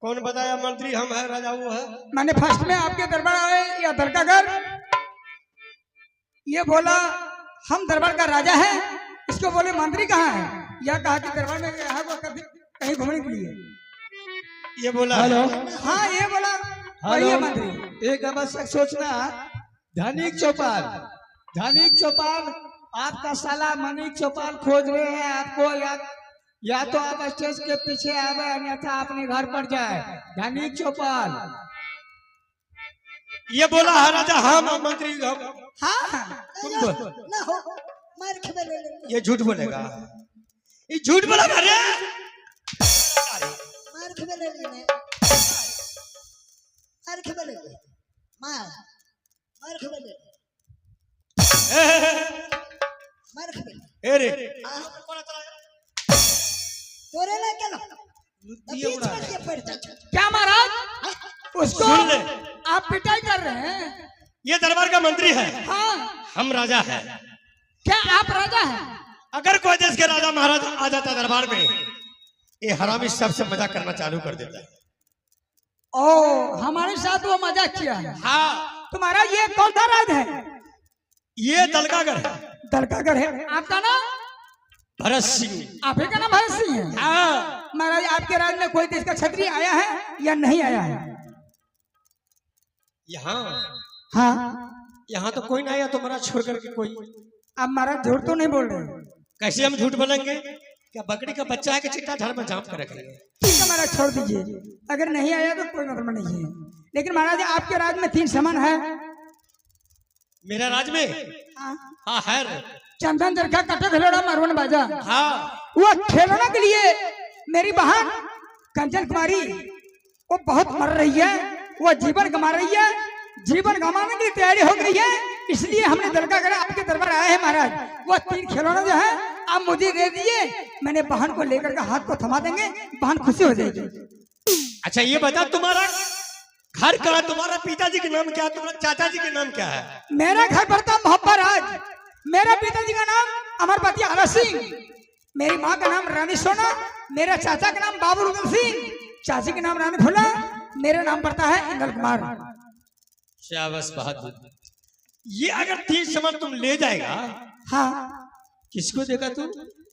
कौन बताया मंत्री हम है राजा वो है? मैंने फर्स्ट में आपके दरबार आए या दरगागर ये बोला हम दरबार का राजा है, इसको बोले मंत्री कहाँ है, या कहा कि दरबार में गया है वो कभी कहीं घूमने के लिए, ये बोला। हेलो हाँ ये बोला वही है मंत्री। एक आवश्यक सोचना, धनिक चौपाल आपका साला मनिक चौपाल खोज रहे हैं आपको, या तो आप स्टेज के पीछे आवे अन्यथा अपने घर पर जाए। धनिक चौपाल ये बोला है राजा हम मंत्री हम। हाँ तुम बोल। ना हो मार खबर ले ले ये झूठ बोलेगा, ये झूठ बोला अरे मार खबर ले ले मार खबर ले ले मार खबर ले ले मार खबर अरे तोरे ला क्या बीच में से पड़ता क्या महाराज उसको सुन ले। आप पिटाई कर रहे हैं? ये दरबार का मंत्री है, हाँ हम राजा है। क्या आप राजा हैं? अगर कोई देश के राजा महाराज आ जाता दरबार में, ये हरामी सबसे मजाक करना चालू कर देता है। ओ हमारे साथ वो मजाक किया है। हाँ तुम्हारा ये कौन सा राज है? ये दलगागर है, दरगागर है। आपका नाम? भरत सिंह। आप ही का नाम भरत सिंह है? हाँ महाराज आपके राज में कोई देश का क्षत्रिय आया है या नहीं आया है? यहाँ हाँ यहाँ तो कोई ना आया तुम्हारा छोड़ करके कोई। अब महाराज झूठ तो नहीं बोल रहे? कैसे हम झूठ बोलेंगे? क्या बकरी का बच्चा है कि चिट्टा घर में झाँप कर रखेंगे? ठीक है महाराज छोड़ दीजिए, अगर नहीं आया तो कोई मतलब नहीं है। लेकिन महाराज आपके राज में 3 समान है। मेरा राज में हाँ है। चंदन चरखा कटा खिलौना मरवन बाजा, हाँ वो खिलौना के लिए मेरी बहन कंचन कुमारी वो बहुत मर रही है, वो जीवन गंवा रही है, जीवन गंवाने की तैयारी हो गई है, इसलिए हमने दरगाह आपके दरबार आए हैं महाराज। वो 3 खिलौना जो है आप मुझे दे दिए, मैंने बहन को लेकर के हाथ को थमा देंगे, बहन खुशी हो जाएगी। अच्छा ये बता तुम्हारा घर कहाँ, तुम्हारा पिताजी के नाम क्या है, तुम्हारा चाचा जी के नाम क्या है? मेरा घर पड़ता मोहब्बत राज, मेरा पिताजी का नाम अमरपति आला सिंह, मेरी माँ का नाम रानी सोना, मेरा चाचा का नाम बाबू रुदल सिंह, चाची का नाम रानी फुला, मेरा नाम पड़ता है इंदल कुमार। शाबाश बहादुर। ये अगर 3 समान तुम ले जाएगा, हाँ किसको देगा तू?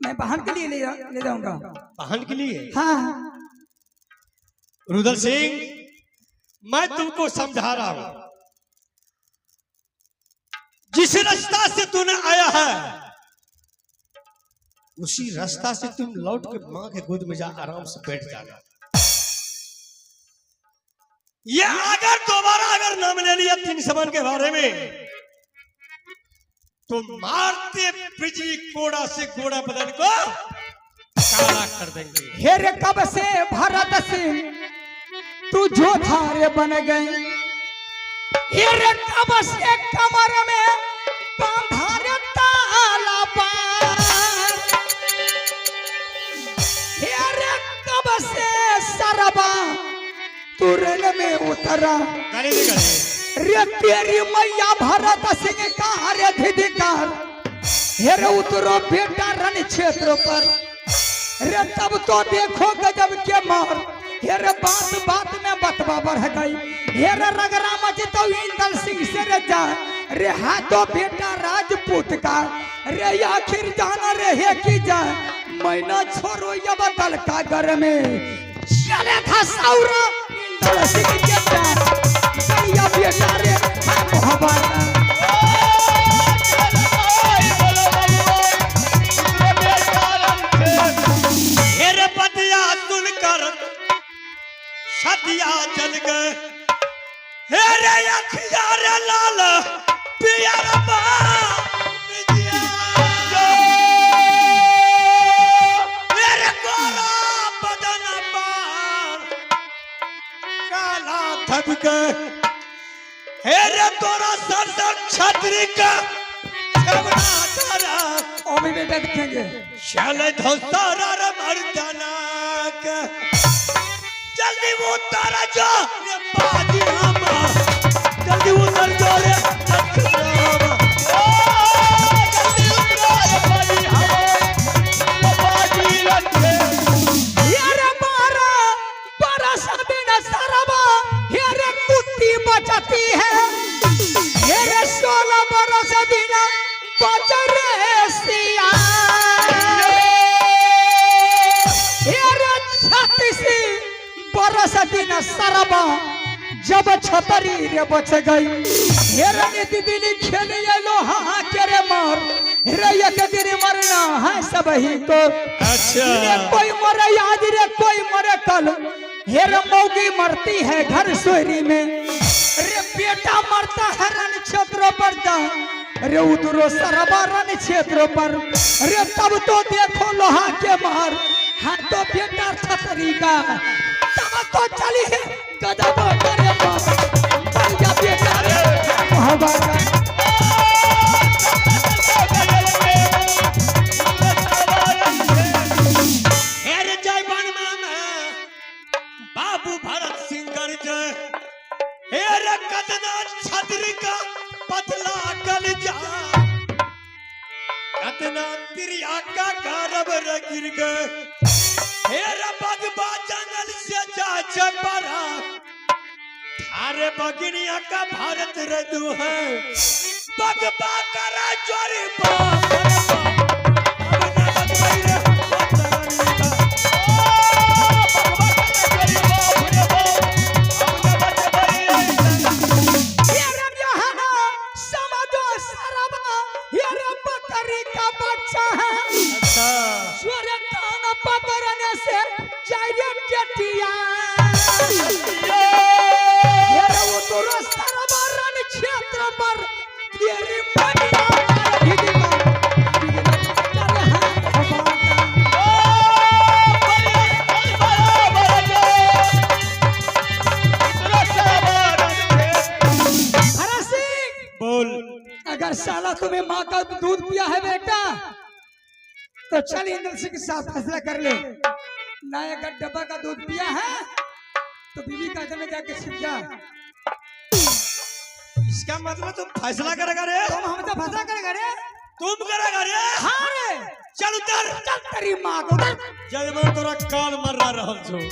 मैं बहन के लिए ले जाऊंगा। बहन के लिए? हाँ रुदल सिंह मैं तुमको समझा रहा हूं, जिस रास्ता से तूने आया है उसी रास्ता से तुम लौट के मां के गोद में जा आराम से बैठ जाना। ये अगर दोबारा अगर नाम ले लिया 3 समान के बारे में तो मारते बिजली कोड़ा से गोड़ा बदन को काला कर देंगे। हेरे कब से भरत सिंह तू जो थारे बन गए, हेरे कब से कमर में बांधा रे ताला पार, हेरे कब से सरबा तुरन में उतरा रे तेरी मैया भरत सिंह का रे धिधिकार, हेरे उतरो बेटा रण क्षेत्र पर, रे तब तो देखो गजब के मार, हेरे बात बात में बतवा बढ़ गई, हेरे रगरा मचतो इंदल सिंह से रे जा, रे हाथों बेटा राजपूत का, रे आखिर जाना रे की जा, मैना छोड़ो ये बदल का घर में चले था सौरा इंदल सिंह के प्यार, या बेटा रे मोहब्बत। सदिया जल गए हेरे अखिया रे लाल पिया मेरे गोरा बदन पर काला धब गए हेरे तोरा सर छतरी का ओ भी बेटा दिखेंगे चले धोसारा रे मर्दाना का जल्दी उतर जा रे बाजी हमा, जल्दी उतर जा रे जल्दी उतर रे बाजी हमा, बाजी लगे यार 12 बरस बिना तीसी बरस दिन सरबा जब छतरी रे बच गई हेरने दीदी खेल लोहा के रे मार रे एक दिन मरना है सब ही को अच्छा रे कोई मरे आज रे कोई मरे कल हेर मौगी मरती है घर सोरी में रे बेटा मरता है रण क्षेत्र पर जा रे उधरो सरबा रण क्षेत्र पर रे तब तो देखो लोहा के मार हाँ तो बेटा छतरी का तब तो चली है गदब करे बन जा बेटा हवा का हेर जय बनवा में बाबू भरत सिंह कर जय हेर कदना छतरी का पतला गल जा कतना तिरिया का गरब रे गिर गए हेर बगबा जंगल से जा चपरा थारे बगिनिया का भारत रे दू है बगबा करा जोरी बा क्षेत्र पर तेरी मनिया बोल अगर साला तुम्हें माँ का दूध पिया है बेटा तो चल इंद्र सिंह के साथ फैसला कर ले ना अगर डब्बा का दूध पिया है तो बीवी का घर में जाके छिप जा इसका मतलब तुम फैसला करेगा रे तुम हमसे फैसला करेगा रे तुम करेगा रे हाँ रे चल उतर चल तेरी माँ को उधर जब मैं तोरा कान मर रहा छो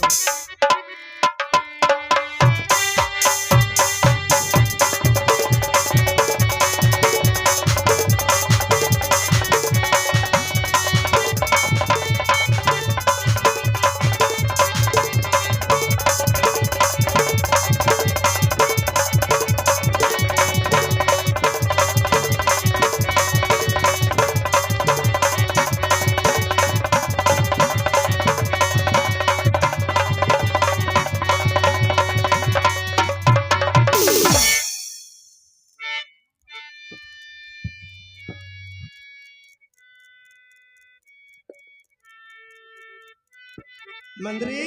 मंत्री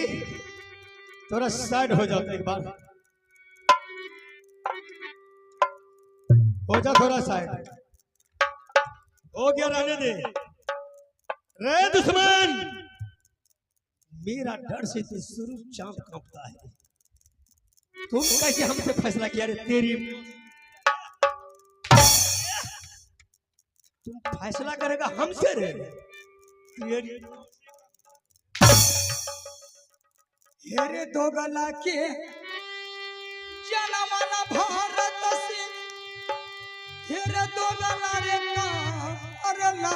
थोड़ा साइड हो जाओ एक बार हो जा थोड़ा साइड हो गया रहने दे रे दुश्मन मेरा डर से तो शुरू चांद कांपता है तुम कैसे हमसे फैसला किया रे तेरी तुम फैसला करेगा हमसे रे तेरी हेरे दो गला के जनमना भारत से हेरे दो गला रे का अरला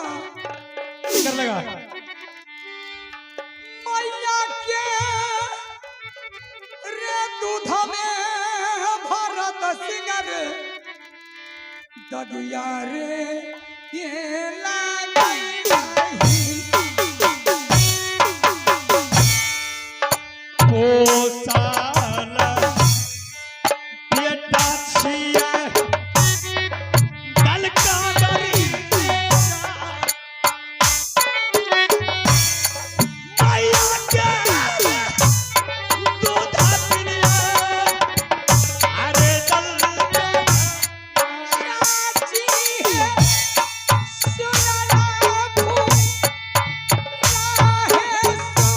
कर लगा मैया के रे दूध में भारत सिंगर ददिया रे ये लागी नहीं ओ साला बेटा छिया दल का डरी माया के दूध पिनिया अरे दल चाची है सुनला भू राहे सो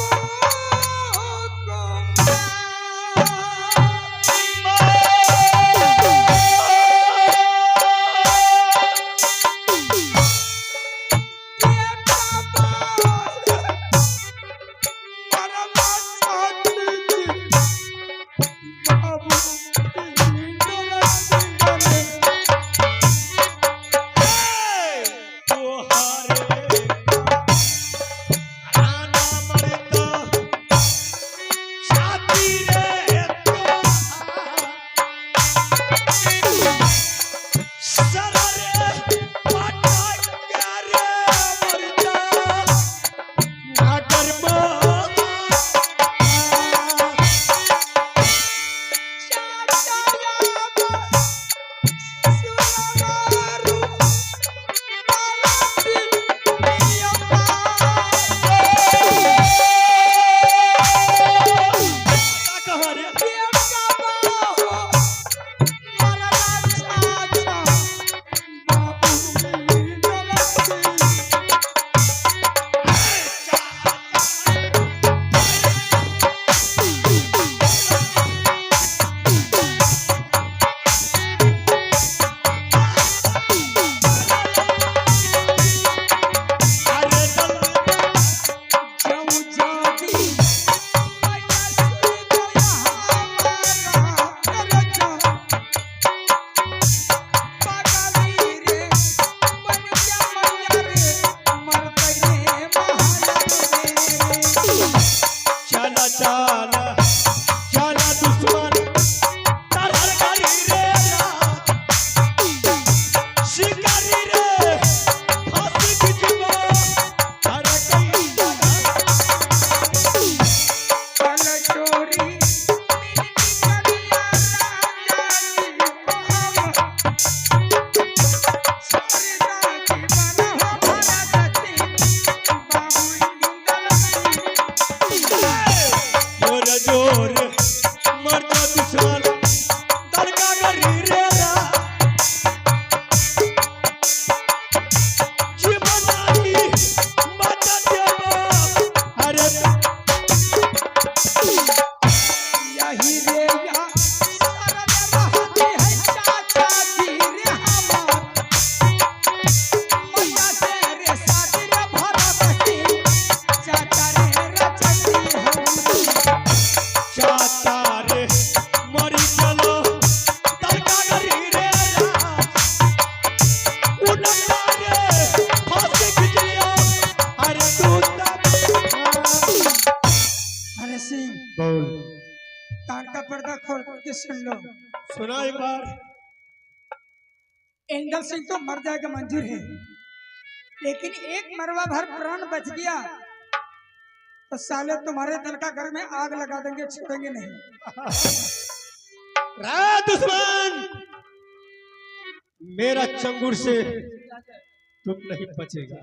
रे सररे पटक रे मरता नागर सुन लो, सुना एक बार। एंगल सिंह तो मर जाएगा मंजूर है, लेकिन एक मरवा भर प्राण बच गया तो साले तुम्हारे दल का घर में आग लगा देंगे, छोड़ेंगे नहीं। दुश्मन, मेरा चंगुर से तुम नहीं बचेगा।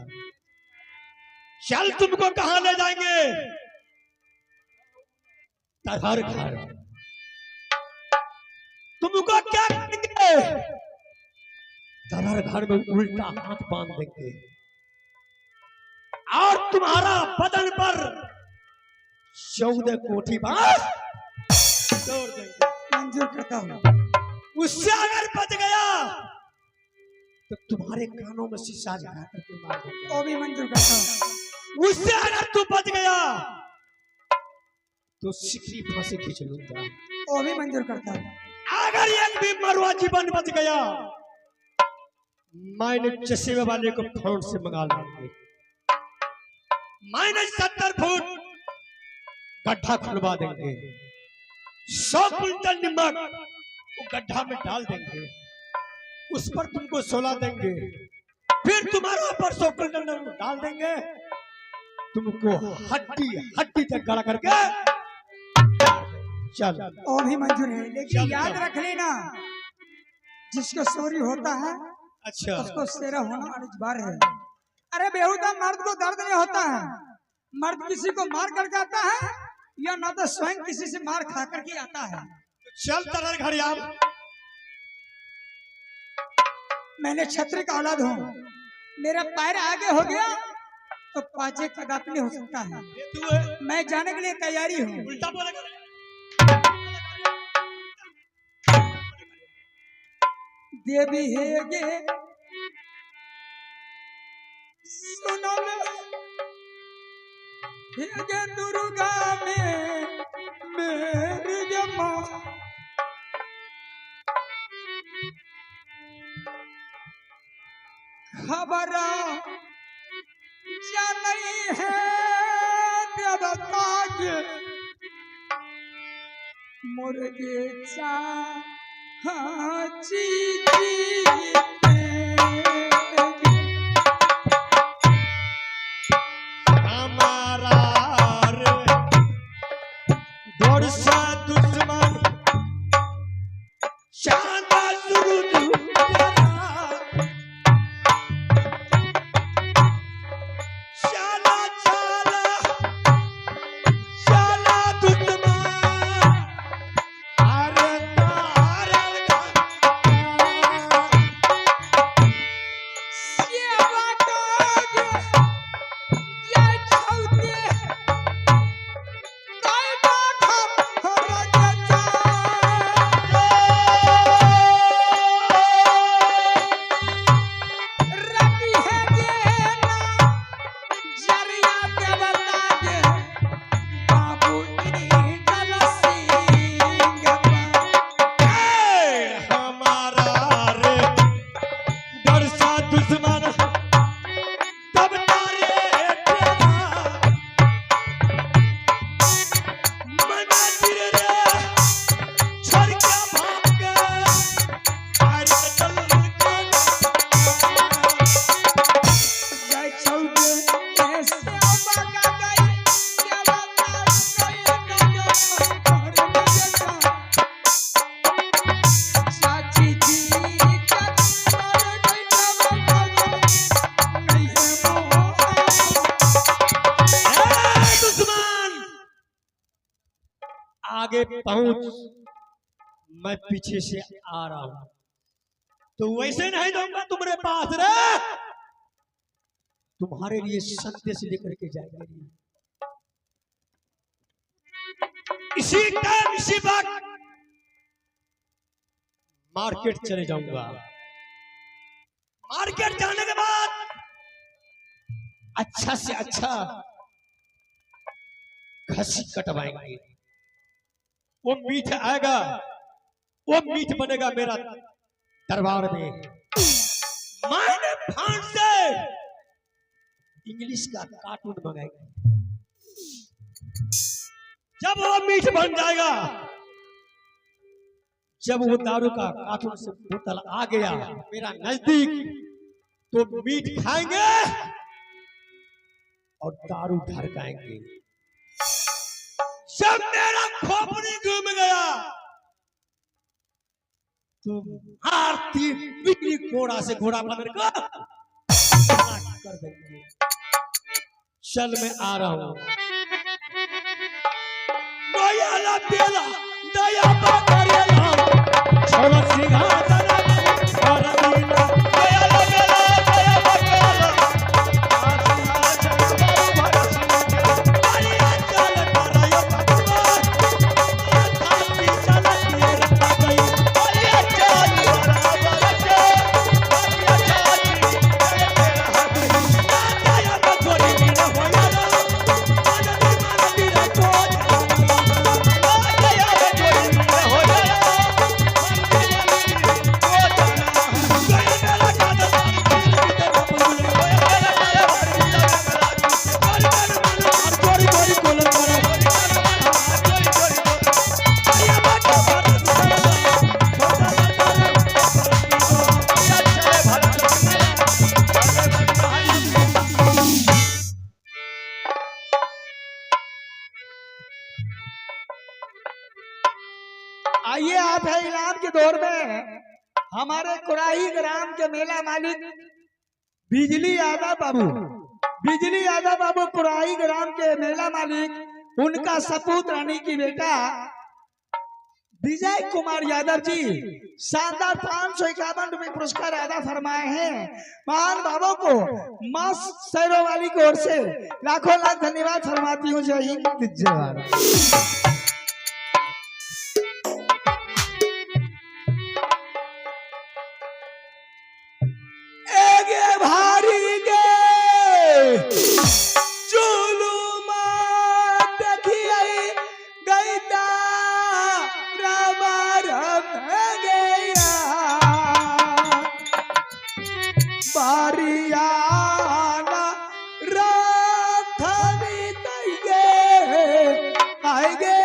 चल तुमको कहां ले जाएंगे? तहर घर। तुमको क्या करेंगे? तहर घर में उल्टा हाथ बांध देंगे और तुम्हारा बदन पर 14 कोठी बांस तोड़ देंगे। मंजूर करता हूँ। उससे अगर बच गया तो तुम्हारे कानों में शीशा लगा करके मार देंगे। वो भी मंजूर करता हूँ। उससे अगर तू बच गया तो सिकरी फांसी खींच लूंगा। वो भी मंजूर करता हूँ। अगर एक भी मरवा जीवन बच गया, मैंने चश्मे वाले को फोन से मंगा लेंगे। मैंने 70 फुट गड्ढा खुलवा देंगे, 100 क्विंटल नमक वो गड्ढा में डाल देंगे, उस पर तुमको 16 देंगे, फिर तुम्हारा पर 100 क्विंटल नमक डाल देंगे, तुमको हड्डी हड्डी तक गड़ा करके चल। वो भी मंजूर है, लेकिन याद रख लेना, जिसको चोरी होता है अच्छा उसको शेरा होना अनिवार्य है। अरे बेहुदा मर्द को दर्द नहीं होता है, मर्द किसी को मार करके आता है या ना तो स्वयं किसी से मार खा करके आता है। चल तरह घर यार। मैंने छत्री का औलाद हूँ, मेरा पैर आगे हो गया तो पाजे कदापि नहीं हो सकता है। ये तू है, मैं जाने के लिए तैयारी हूँ। उल्टा बोला कर। देवी है गे सुनो हे गे दुर्गा में मेरी गे माँ, खबरा नहीं है देवता के मुर्गेचा हाची हमारा रे दौड़ सा दुश्मन शानदार सुरुद शाला शाला शाला दुश्मन अरे तारा सेवा कागे या छौते काय बाठा मुर्गेचा रबी है देना जरिया के बता दे बाबू ईदल सिंह हमारा रे डर सा दुश्मन तब तारे तेरा मंदिर रे छोड़ के भाग गए अरे चल जय छौते ऐसे बागा गई सेवा चाची जी दुश्मन आगे पहुंच मैं पीछे से आ रहा हूं तो वैसे नहीं दूंगा तुम्हारे पास रे तुम्हारे लिए संदेश लेकर के जाएंगे इसी टाइम इसी वक्त मार्केट चले जाऊंगा मार्केट जाने के बाद अच्छा से अच्छा घसी कटवाएंगे वो मीठ आएगा वो मीठ बनेगा मेरा दरबार में मैंने भान से इंग्लिश का कार्टून मंगाएंगे जब वो मीठ बन जाएगा जब वो दारू का कार्टून से बोतल आ गया मेरा नजदीक तो मीठ खाएंगे और दारू ढरकाएंगे जब मेरा खोपड़ी घूम गया तो आरती बिक्री घोड़ा से घोड़ा बन कर देंगे चल मैं आ रहा हूं दया बेला दया करेला छोड़ सिंहासन और दीना दया बेला दया करेला अरे चल करायो भगवान थापी चल तेरा गई अरे चल बराबर से अरे छाती तेरा हाथ दया बकोरी मेरा होया आइए आप है इनाम के दौर में हमारे कुराही ग्राम के मेला मालिक बिजली यादव बाबू कुराही ग्राम के मेला मालिक उनका सपूत रानी की बेटा विजय कुमार यादव जी शानदार 551 रुपए पुरस्कार अदा फरमाए हैं। महान बाबा को मां सैरो वाली की ओर से लाखों लाख धन्यवाद फरमाती हूँ। जय हिंद जय भारत। भारी गे जुलुमा देखिए गईता राम गया बारियाना रात भी आएगे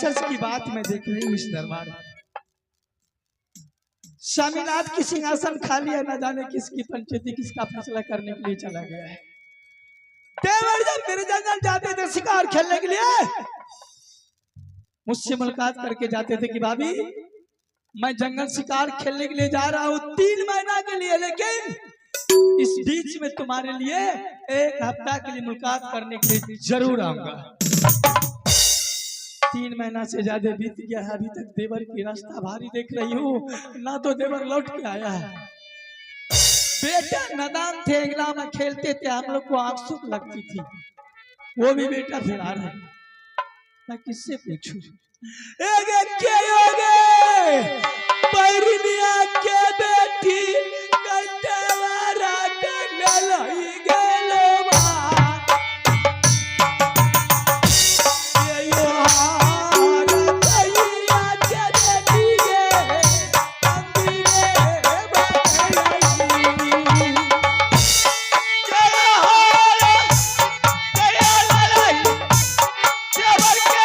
सच की बात मैं देख रही हूँ इस दरबार में। स्वामीनाथ की सिंहासन खाली है, न जाने किसकी पंचायती किसका फैसला करने के लिए चला गया है। देवर जब मेरे जंगल जाते थे शिकार खेलने के लिए, मुझसे मुलाकात करके जाते थे कि भाभी मैं जंगल शिकार खेलने के लिए जा रहा हूँ 3 महीना के लिए, लेकिन इस बीच में तुम्हारे लिए 1 हफ्ता के लिए मुलाकात करने के लिए जरूर आऊंगा। 3 महीना से ज्यादा बीत गया है, अभी तक देवर की रास्ता भारी देख रही हूँ, ना तो देवर लौट के आया है। बेटा नादान थे, अंगना में खेलते थे, हम लोग को आंख सूख लगती थी, वो भी बेटा फरार है। मैं किससे पूछूं? पैरिया के बेटी कटवारा डलई गेलो बा, यो हार दैया के बेटी गे अंबिरे बहई, जय हार जय लड़ाई देवर के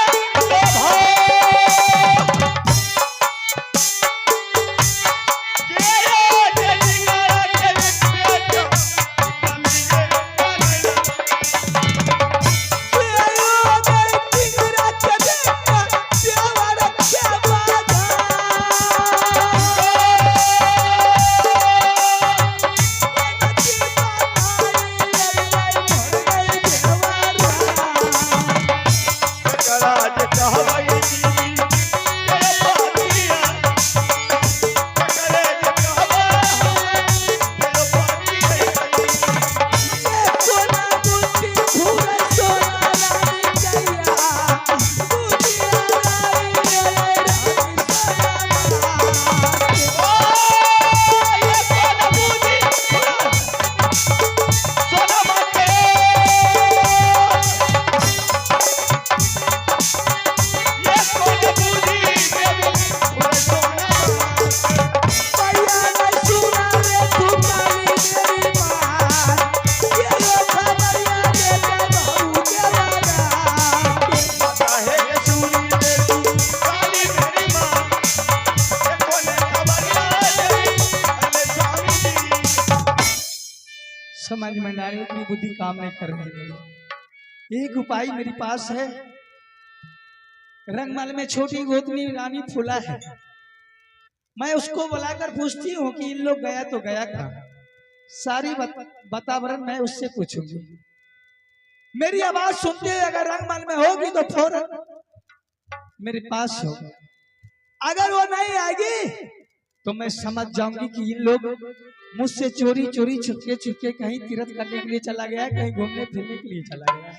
समझ में नारियों की बुद्धि काम नहीं कर रही है। एक उपाय मेरे पास है, रंगमल में छोटी गोतनी रानी फूला है, मैं उसको बुलाकर पूछती हूँ कि इन लोग गया तो गया कहाँ, सारी वातावरण मैं उससे पूछूंगी। मेरी आवाज सुनते हुए अगर रंगमल में होगी तो फौरन मेरे पास हो, अगर वो नहीं आएगी तो मैं समझ जाऊंगी कि इन लोग मुझसे चोरी चोरी छुपके छुपके कहीं तीर्थ करने के लिए चला गया है, कहीं घूमने फिरने के लिए चला गया है।